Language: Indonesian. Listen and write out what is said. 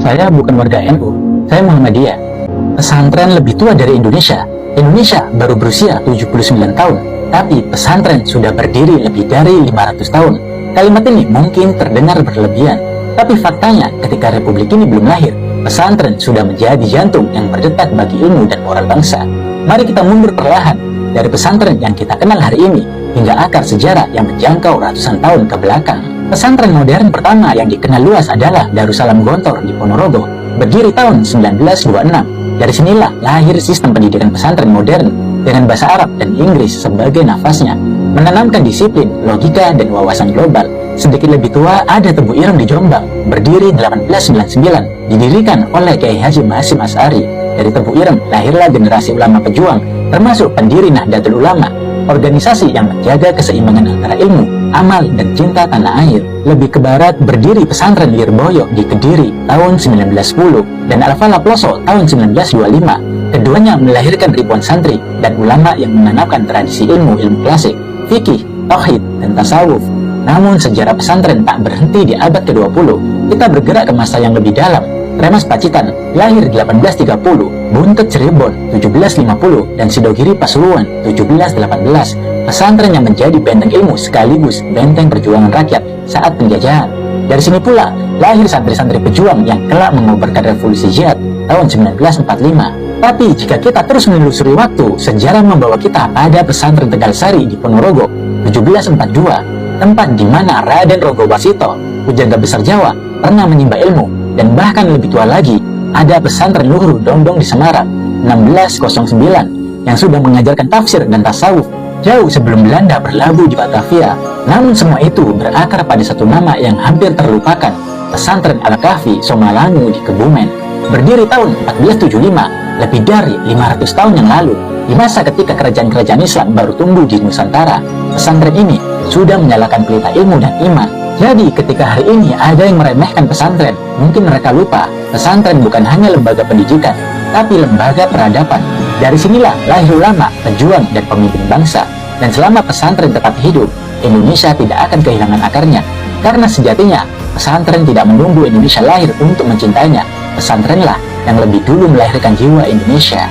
Saya bukan warga NU, saya Muhammadiyah. Pesantren lebih tua dari Indonesia. Indonesia baru berusia 79 tahun, tapi pesantren sudah berdiri lebih dari 500 tahun. Kalimat ini mungkin terdengar berlebihan, tapi faktanya ketika Republik ini belum lahir, pesantren sudah menjadi jantung yang berdetak bagi ilmu dan moral bangsa. Mari kita mundur perlahan dari pesantren yang kita kenal hari ini hingga akar sejarah yang menjangkau ratusan tahun ke belakang. Pesantren modern pertama yang dikenal luas adalah Darussalam Gontor di Ponorogo, berdiri tahun 1926. Dari sinilah lahir sistem pendidikan pesantren modern dengan bahasa Arab dan Inggris sebagai nafasnya, menanamkan disiplin, logika, dan wawasan global. Sedikit lebih tua ada Tebu Ireng di Jombang, berdiri 1899, didirikan oleh Kiai Haji Hasyim Asy'ari. Dari Tebu Ireng lahirlah generasi ulama pejuang, termasuk pendiri Nahdlatul Ulama, organisasi yang menjaga keseimbangan antara ilmu, amal, dan cinta tanah air. Lebih ke barat berdiri pesantren Lirboyo di Kediri tahun 1910 dan Al-Falah Ploso tahun 1925. Keduanya melahirkan ribuan santri dan ulama yang menanamkan tradisi ilmu klasik, fikih, tauhid, dan tasawuf. Namun sejarah pesantren tak berhenti di abad ke-20. Kita bergerak ke masa yang lebih dalam. Remas Pacitan lahir 1830, Buntut Cirebon 1750, dan Sidogiri Pasuruan 1718. Pesantren yang menjadi benteng ilmu sekaligus benteng perjuangan rakyat saat penjajahan. Dari sini pula lahir santri-santri pejuang yang kelak mengobarkan revolusi jihad tahun 1945. Tapi jika kita terus menelusuri waktu, sejarah membawa kita pada pesantren Tegal Sari di Ponorogo 1742, tempat di mana Raden Rogo Wasito, pujangga besar Jawa, pernah menimba ilmu. Dan bahkan lebih tua lagi, ada pesantren Luhur Dondong di Semarang 1609 yang sudah mengajarkan tafsir dan tasawuf jauh sebelum Belanda berlabuh di Batavia. Namun semua itu berakar pada satu nama yang hampir terlupakan, pesantren Al-Kahfi Somalangu di Kebumen, berdiri tahun 1475, lebih dari 500 tahun yang lalu. Di masa ketika kerajaan-kerajaan Islam baru tumbuh di Nusantara, pesantren ini sudah menyalakan pelita ilmu dan iman. Jadi ketika hari ini ada yang meremehkan pesantren, mungkin mereka lupa pesantren bukan hanya lembaga pendidikan, tapi lembaga peradaban. Dari sinilah lahir ulama, pejuang, dan pemimpin bangsa. Dan selama pesantren tetap hidup, Indonesia tidak akan kehilangan akarnya. Karena sejatinya, pesantren tidak menunggu Indonesia lahir untuk mencintainya. Pesantrenlah yang lebih dulu melahirkan jiwa Indonesia.